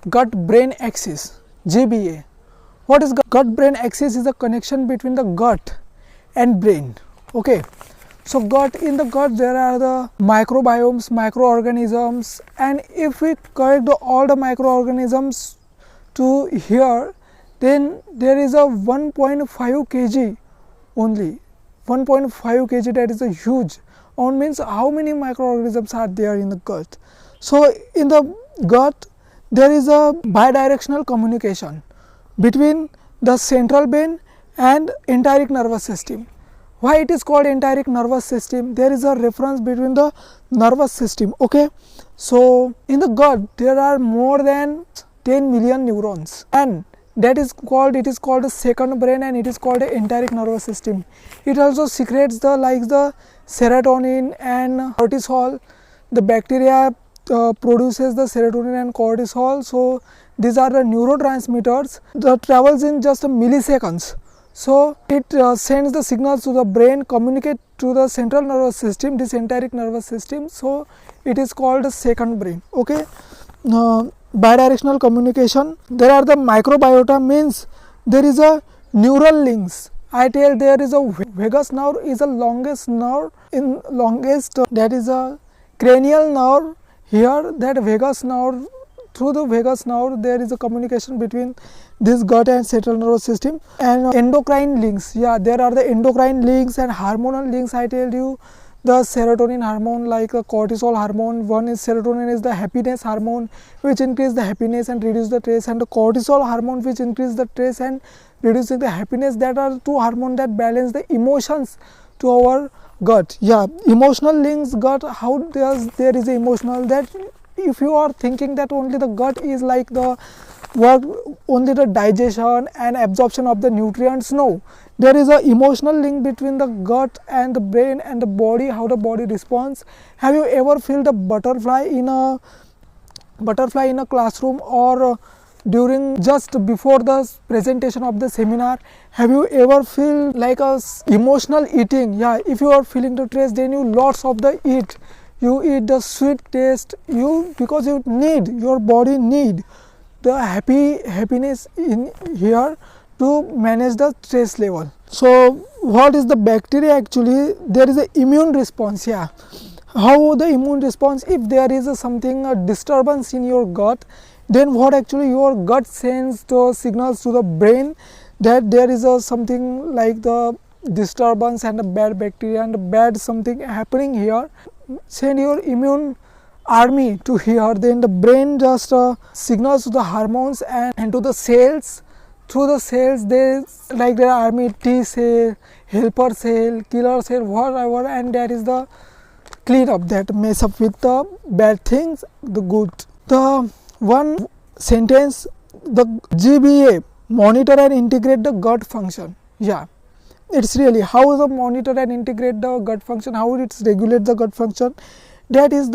gut brain axis, GBA. What is gut brain axis? Is a connection between the gut and brain. Okay, so in the gut there are the microbiomes, microorganisms, and if we collect all the microorganisms to here, then there is a 1.5 kg only. 1.5 kg, that is a huge amount. Means how many microorganisms are there in the gut. So in the gut there is a bidirectional communication between the central brain and enteric nervous system. Why it is called enteric nervous system? There is a reference between the nervous system. Okay, so in the gut there are more than 10 million neurons, and it is called the second brain, and it is called the enteric nervous system. It also secretes the serotonin and cortisol. The bacteria produces the serotonin and cortisol. So these are the neurotransmitters that travels in just milliseconds. So it sends the signals to the brain, communicate to the central nervous system, this enteric nervous system. So it is called the second brain. Okay, bidirectional communication. There are the microbiota, means there is a neural links. I tell there is a vagus nerve is the longest nerve in that is a cranial nerve. Here that vagus nerve, through the vagus nerve there is a communication between this gut and central nervous system. And endocrine links, yeah, there are the endocrine links and hormonal links. I tell you, the serotonin hormone, like the cortisol hormone. One is serotonin, is the happiness hormone, which increase the happiness and reduce the stress, and the cortisol hormone, which increase the stress and reducing the happiness. That are two hormones that balance the emotions to our gut. Yeah, emotional links gut. How does there is a emotional, that if you are thinking that only the gut is like the work only the digestion and absorption of the nutrients, no, there is a emotional link between the gut and the brain and the body, how the body responds. Have you ever felt a butterfly in a classroom, or during just before the presentation of the seminar? Have you ever feel like a emotional eating? Yeah, if you are feeling the stress, then you lots of the eat, you eat the sweet taste, because you need, your body need the happiness in here to manage the stress level. So what is the bacteria? Actually there is a immune response. Yeah, how the immune response? If there is a disturbance in your gut, then what actually your gut sends the signals to the brain that there is something like the disturbance and the bad bacteria and the bad something happening here. Send your immune army to here, then the brain just signals to the hormones and to the cells. Through the cells there are army, T cell, helper cell, killer cell, whatever, and that is the clean up, that mess up with the bad things, the good. The one sentence, the GBA, monitor and integrate the gut function. Yeah, it's really how the monitor and integrate the gut function, how it regulates the gut function. That is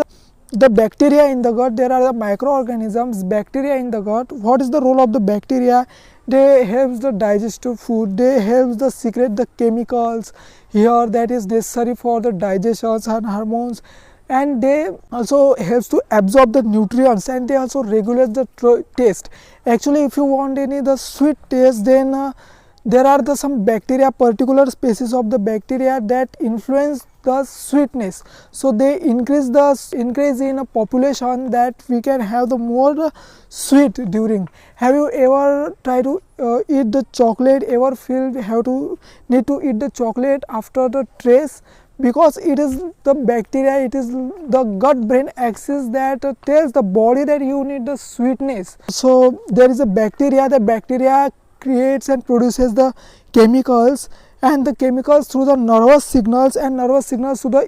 the bacteria in the gut. There are the microorganisms, bacteria in the gut. What is the role of the bacteria? They help the digestive food, they help the secrete the chemicals here that is necessary for the digestions and hormones, and they also helps to absorb the nutrients, and they also regulate the taste. Actually if you want any the sweet taste, then there are some bacteria, particular species of the bacteria that influence the sweetness. So they increase in a population that we can have the more sweet during. Have you ever tried to eat the chocolate? Ever feel need to eat the chocolate after the trace? Because it is the bacteria, it is the gut brain axis that tells the body that you need the sweetness. So there is a bacteria. The bacteria creates and produces the chemicals, and the chemicals through the nervous signals, and nervous signals to the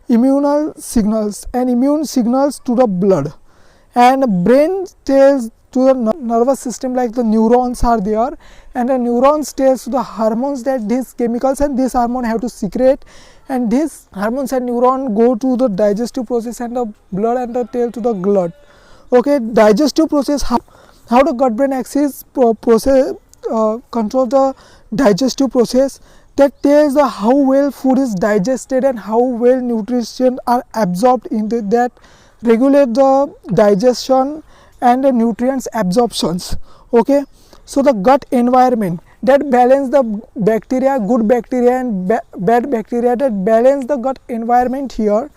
immunal signals, and immune signals to the blood, and brain tells to the nervous system, like the neurons are there, and the neurons tells to the hormones that these chemicals and this hormone have to secrete, and these hormones and neuron go to the digestive process and the blood and the tail to the blood. Okay, digestive process, how the gut brain axis process control the digestive process, that tells how well food is digested and how well nutrition are absorbed into that, regulate the digestion and the nutrients absorptions. Okay, so the gut environment that balance the bacteria, good bacteria and bad bacteria, that balance the gut environment here.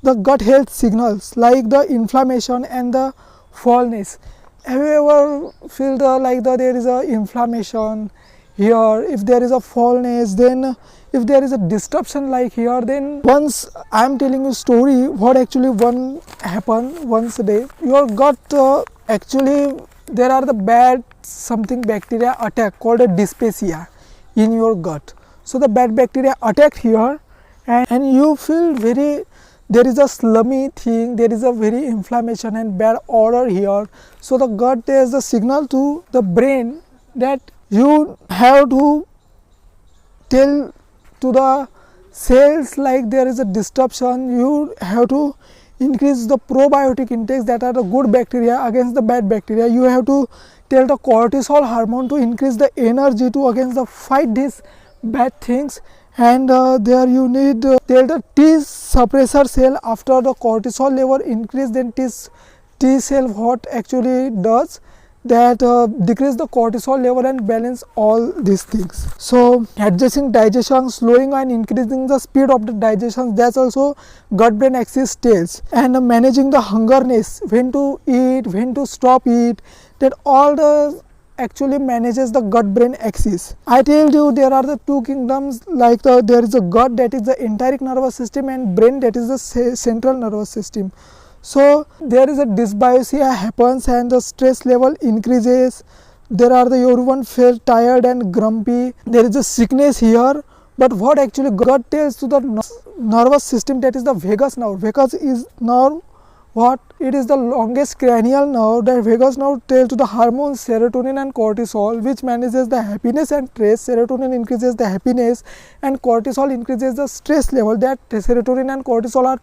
The gut health signals like the inflammation and the fullness. Have you ever feel there is a inflammation here? If there is a fullness, then if there is a disruption like here, then once I am telling you story what actually one happened once a day. Your gut actually there are the bad something bacteria attack called a dyspepsia in your gut. So the bad bacteria attack here, and you feel very, there is a slummy thing, there is a very inflammation and bad odor here. So the gut is the signal to the brain that you have to tell to the cells like there is a disruption. You have to increase the probiotic intakes, that are the good bacteria against the bad bacteria. You have to tell the cortisol hormone to increase the energy to against the fight these bad things. And there you need tell the T suppressor cell after the cortisol level increase, then T cell what actually does that decrease the cortisol level and balance all these things. So adjusting digestion, slowing and increasing the speed of the digestion, that's also gut brain axis tells. And managing the hungerness, when to eat, when to stop eat, that all the actually manages the gut brain axis. I told you there are the two kingdoms, like there is a gut, that is the enteric nervous system, and brain, that is the central nervous system. So there is a dysbiosis happens and the stress level increases. There are the everyone feel tired and grumpy. There is a sickness here. But what actually gut tells to the nervous system, that is the vagus nerve. Vagus is nerve what? It is the longest cranial nerve. That vagus nerve tells to the hormones serotonin and cortisol, which manages the happiness and stress. Serotonin increases the happiness and cortisol increases the stress level. That serotonin and cortisol are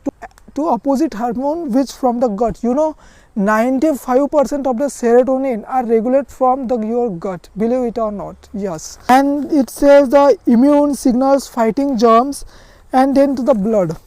two opposite hormone which from the gut. 95% of the serotonin are regulated from your gut, believe it or not. Yes, and it says the immune signals fighting germs, and then to the blood.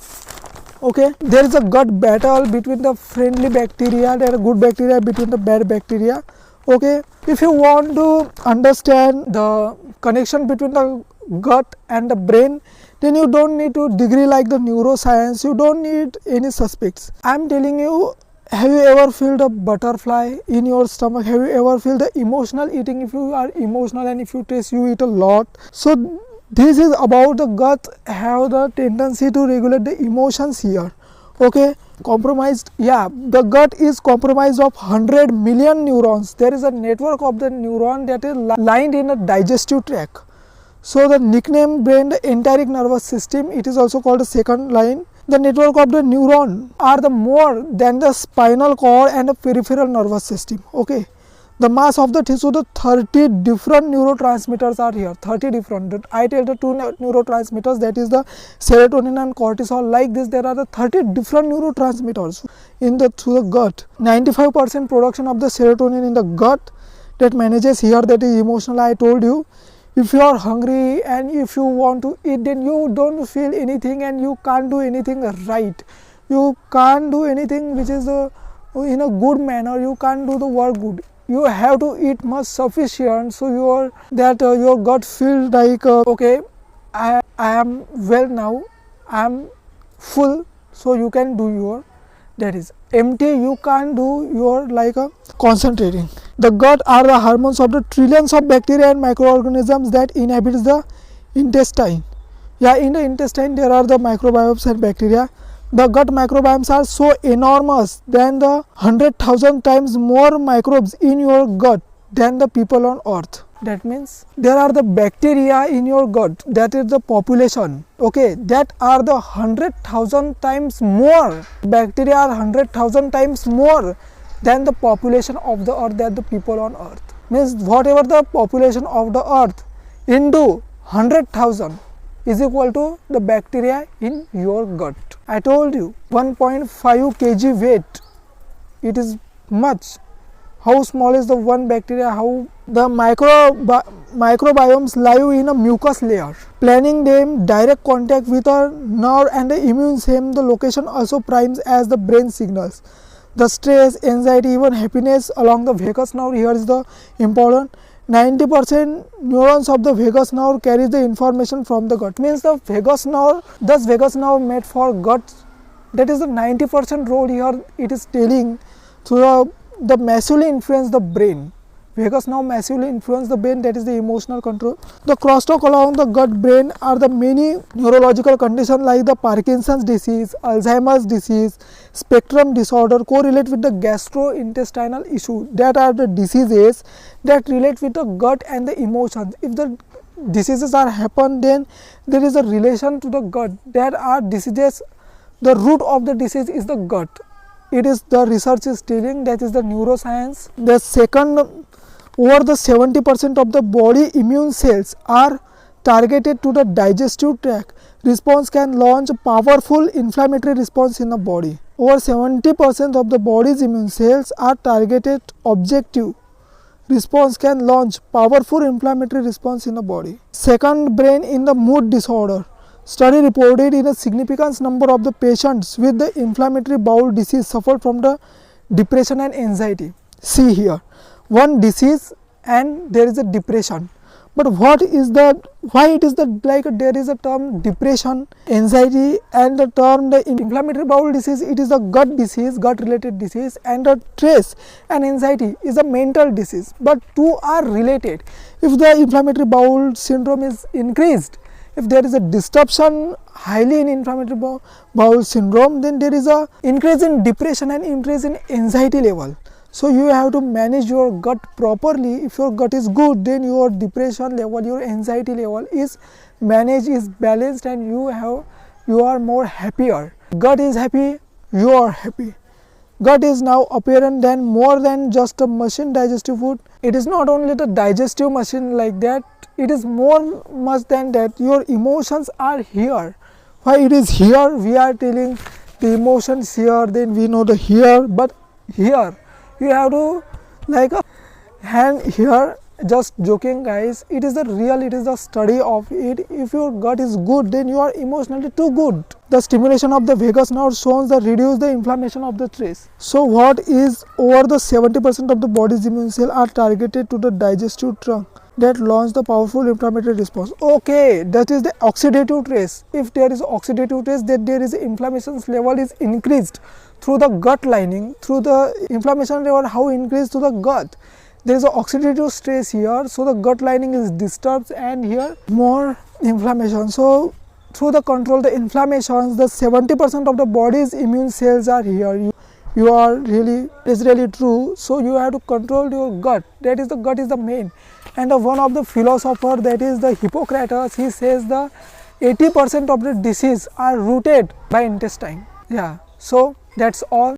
Okay, there is a gut battle between the friendly bacteria, there are good bacteria between the bad bacteria. Okay, if you want to understand the connection between the gut and the brain, then you don't need to degree like the neuroscience, you don't need any suspects. I am telling you, have you ever felt a butterfly in your stomach? Have you ever felt the emotional eating? If you are emotional and if you taste, you eat a lot. So this is about the gut have the tendency to regulate the emotions here. Okay, compromised, yeah, the gut is compromised of 100 million neurons. There is a network of the neuron that is lined in a digestive tract. So the nickname brain, the enteric nervous system, it is also called a second line. The network of the neuron are the more than the spinal cord and the peripheral nervous system. Okay, the mass of the tissue, the 30 different neurotransmitters are here. 30 different. I tell the two neurotransmitters, that is the serotonin and cortisol. Like this, there are the 30 different neurotransmitters through the gut. 95% production of the serotonin in the gut that manages here, that is emotional. I told you. If you are hungry and if you want to eat, then you don't feel anything and you can't do anything right. You can't do anything which is in a good manner. You can't do the work good. You have to eat much sufficient, so your gut feels like okay, I am well now, I am full, so you can do your, that is empty, you can't do your concentrating. The gut are the hormones of the trillions of bacteria and microorganisms that inhabit the intestine. Yeah, in the intestine there are the microbiomes and bacteria. The gut microbiomes are so enormous than the 100,000 times more microbes in your gut than the people on earth. That means there are the bacteria in your gut, that is the population. Okay, that are the 100,000 times more. Bacteria are 100,000 times more than the population of the earth, that the people on earth. Means whatever the population of the earth into 100,000 is equal to the bacteria in your gut. I told you 1.5 kg weight, it is much. How small is the one bacteria? How the microbiomes live in a mucus layer, planning them direct contact with a nerve and the immune system. The location also primes as the brain signals. the stress, anxiety, even happiness along the vagus nerve. Here is the important. 90% neurons of the vagus nerve carries the information from the gut. Means the vagus nerve, thus vagus nerve made for gut. That is the 90% role here. It is telling through the massively influence the brain. Vagus nerve massively influence the brain, that is the emotional control. The crosstalk along the gut brain are the many neurological conditions like the Parkinson's disease, Alzheimer's disease, spectrum disorder correlate with the gastrointestinal issue. That are the diseases that relate with the gut and the emotions. If the diseases are happen, then there is a relation to the gut. There are diseases, the root of the disease is the gut. It is the research is telling, that is the neuroscience. The second, over the 70% of the body immune cells are targeted to the digestive tract. Response can launch powerful inflammatory response in the body. Over 70% of the body's immune cells are targeted objective. Response can launch powerful inflammatory response in the body. Second, brain in the mood disorder. Study reported in a significant number of the patients with the inflammatory bowel disease suffered from the depression and anxiety. See here, one disease and there is a depression. But what is the, why it is the, like there is a term depression, anxiety, and the term the inflammatory bowel disease, it is a gut disease, gut related disease, and the stress and anxiety is a mental disease. But two are related. If the inflammatory bowel syndrome is increased, if there is a disruption highly in inflammatory bowel syndrome, then there is a increase in depression and increase in anxiety level. So you have to manage your gut properly. If your gut is good, then your depression level, your anxiety level is managed, is balanced, and you are more happier. Gut is happy, you are happy. Gut is now apparent than more than just a machine digestive food. It is not only the digestive machine like that, it is more much than that. Your emotions are here. Why it is here? We are telling the emotions here, then we know the here, but here you have to like a hand here. Just joking guys, it is the real, it is the study of it. If your gut is good, then you are emotionally too good. The stimulation of the vagus nerve shows the reduce the inflammation of the stress. So what is over the 70% of the body's immune cell are targeted to the digestive trunk that launch the powerful inflammatory response. Okay, that is the oxidative stress. If there is oxidative stress, then there is inflammation level is increased through the gut lining, through the inflammation level how increased to the gut. There is an oxidative stress here, so the gut lining is disturbed and here more inflammation. So through the control the inflammations, the 70% of the body's immune cells are here. You are really, it is really true. So you have to control your gut. That is the gut is the main. And one of the philosopher, that is the Hippocrates, he says the 80% of the disease are rooted by intestine. Yeah. So that's all.